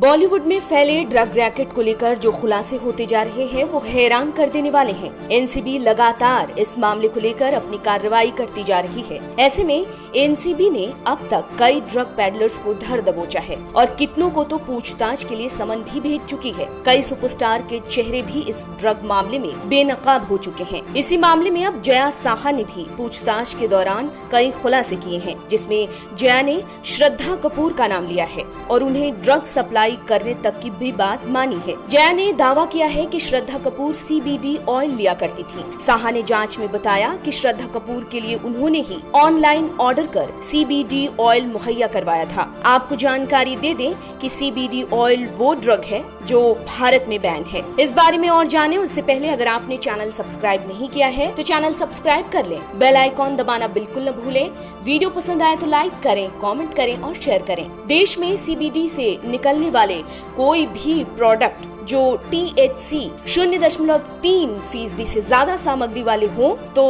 बॉलीवुड में फैले drug racket को लेकर जो खुलासे होते जा रहे हैं वो हैरान कर देने वाले हैं। एनसीबी लगातार इस मामले को लेकर अपनी कार्रवाई करती जा रही है। ऐसे में एनसीबी ने अब तक कई ड्रग पैडलर्स को धर दबोचा है और कितनों को तो पूछताछ के लिए समन भी भेज चुकी है। कई सुपरस्टार के चेहरे भी इस ड्रग मामले में बेनकाब हो चुके हैं। इसी मामले में अब जया साहा ने भी पूछताछ के दौरान कई खुलासे किए हैं, जिसमें जया ने श्रद्धा कपूर का नाम लिया है और उन्हें ड्रग सप्लाई करने तक की भी बात मानी है। जया ने दावा किया है कि श्रद्धा कपूर CBD ऑयल लिया करती थी। साहा ने जांच में बताया कि श्रद्धा कपूर के लिए उन्होंने ही ऑनलाइन ऑर्डर कर CBD ऑयल मुहैया करवाया था। आपको जानकारी दे दें कि CBD ऑयल वो ड्रग है जो भारत में बैन है। इस बारे में और जाने उससे पहले अगर आपने चैनल सब्सक्राइब नहीं किया है तो चैनल सब्सक्राइब कर लें। बेल आइकॉन दबाना बिल्कुल न भूलें। वीडियो पसंद आए तो लाइक करें, कमेंट करें और शेयर करें। देश में CBD से निकलने वाले कोई भी प्रोडक्ट जो THC 0.3% से ज्यादा सामग्री वाले हों तो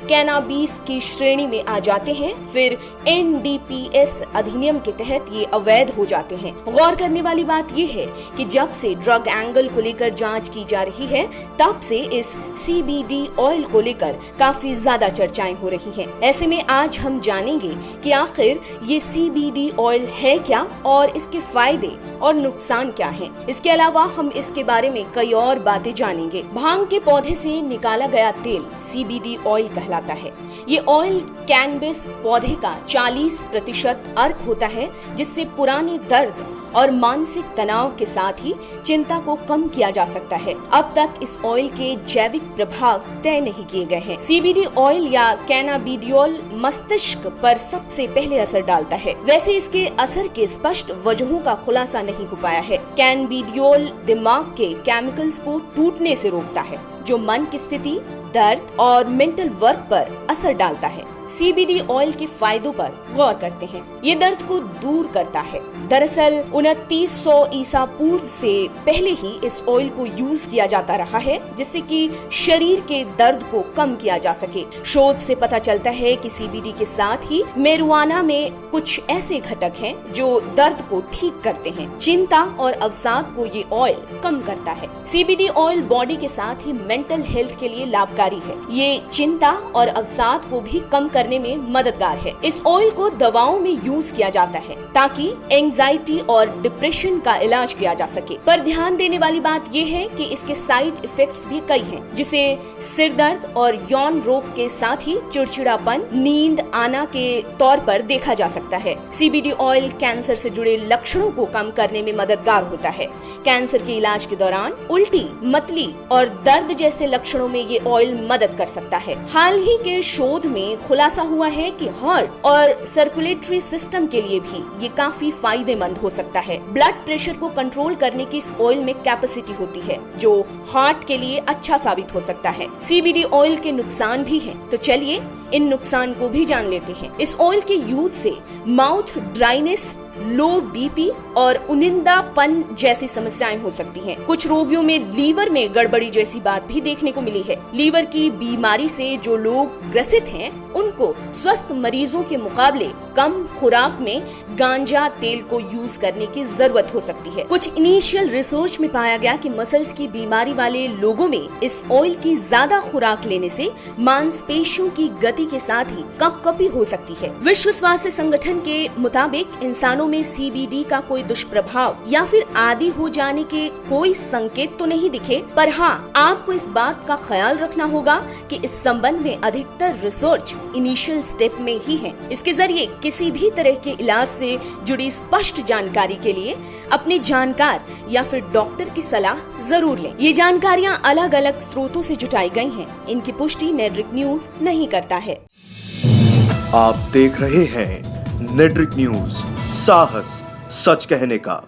कैनाबीस की श्रेणी में आ जाते हैं। फिर NDPS अधिनियम के तहत ये अवैध हो जाते हैं। गौर करने वाली बात ये है कि जब से ड्रग एंगल को लेकर जांच की जा रही है तब से इस CBD ऑयल को लेकर काफी ज्यादा चर्चाएं हो रही हैं। ऐसे में आज हम जानेंगे कि आखिर ये CBD ऑयल है क्या और इसके फायदे और नुकसान क्या हैं। इसके अलावा हम इसके बारे में कई और बातें जानेंगे। भांग के पौधे से निकाला गया तेल CBD ऑयल कहलाता है। ये ऑयल कैनबिस पौधे का 40% अर्क होता है, जिससे पुराने दर्द और मानसिक तनाव के साथ ही चिंता को कम किया जा सकता है। अब तक इस ऑयल के जैविक प्रभाव तय नहीं किए गए हैं। CBD ऑयल या कैनाबिडियोल मस्तिष्क पर सबसे पहले असर डालता है। वैसे इसके असर के स्पष्ट वजहों का खुलासा नहीं हो पाया है। कैनाबिडियोल दिमाग के केमिकल्स को टूटने से रोकता है, जो मन की स्थिति, दर्द और मेंटल वर्क पर असर डालता है। CBD ऑयल के फायदों पर गौर करते हैं। ये दर्द को दूर करता है। दरअसल 2900 ईसा पूर्व से पहले ही इस ऑयल को यूज किया जाता रहा है, जिससे कि शरीर के दर्द को कम किया जा सके। शोध से पता चलता है कि CBD के साथ ही मेरुआना में कुछ ऐसे घटक हैं जो दर्द को ठीक करते हैं। चिंता और अवसाद को ये ऑयल कम करता है। CBD ऑयल बॉडी के साथ ही मेंटल हेल्थ के लिए लाभकारी है। ये चिंता और अवसाद को भी कम करने में मददगार है। इस ऑयल को दवाओं में यूज किया जाता है ताकि एंजाइटी और डिप्रेशन का इलाज किया जा सके। पर ध्यान देने वाली बात यह है कि इसके साइड इफेक्ट्स भी कई हैं, जिसे सिर दर्द और यौन रोग के साथ ही चिड़चिड़ापन, नींद आना के तौर पर देखा जा सकता है। CBD ऑयल कैंसर से जुड़े लक्षणों को कम करने में मददगार होता है। कैंसर के इलाज के दौरान उल्टी, मतली और दर्द जैसे लक्षणों में ये ऑयल मदद कर सकता है। हाल ही के शोध में खुलासा हुआ है कि हार्ट और सर्कुलेटरी सिस्टम के लिए भी ये काफी फायदेमंद हो सकता है। ब्लड प्रेशर को कंट्रोल करने की इस ऑयल में कैपेसिटी होती है, जो हार्ट के लिए अच्छा साबित हो सकता है। CBD ऑयल के नुकसान भी हैं, तो चलिए इन नुकसान को भी जान लेते हैं। इस ऑयल के यूज से माउथ ड्राइनेस, लो BP और उनिंदापन जैसी समस्याएं हो सकती हैं। कुछ रोगियों में लीवर में गड़बड़ी जैसी बात भी देखने को मिली है। लीवर की बीमारी से जो लोग ग्रसित हैं, उनको स्वस्थ मरीजों के मुकाबले कम खुराक में गांजा तेल को यूज करने की जरूरत हो सकती है। कुछ इनिशियल रिसर्च में पाया गया कि मसल्स की बीमारी वाले लोगों में इस ऑयल की ज्यादा खुराक लेने से मांसपेशियों की गति के साथ ही कपकपी हो सकती है। विश्व स्वास्थ्य संगठन के मुताबिक इंसानों में CBD का कोई दुष्प्रभाव या फिर आदी हो जाने के कोई संकेत तो नहीं दिखे, पर हाँ, आपको इस बात का ख्याल रखना होगा कि इस संबंध में अधिकतर रिसर्च इनिशियल स्टेप में ही है। इसके जरिए किसी भी तरह के इलाज से जुड़ी स्पष्ट जानकारी के लिए अपने जानकार या फिर डॉक्टर की सलाह जरूर लें। ये जानकारियाँ अलग अलग स्रोतों से जुटाई गई हैं। इनकी पुष्टि नेटरिक न्यूज नहीं करता है। आप देख रहे हैं नेटरिक न्यूज, साहस सच कहने का।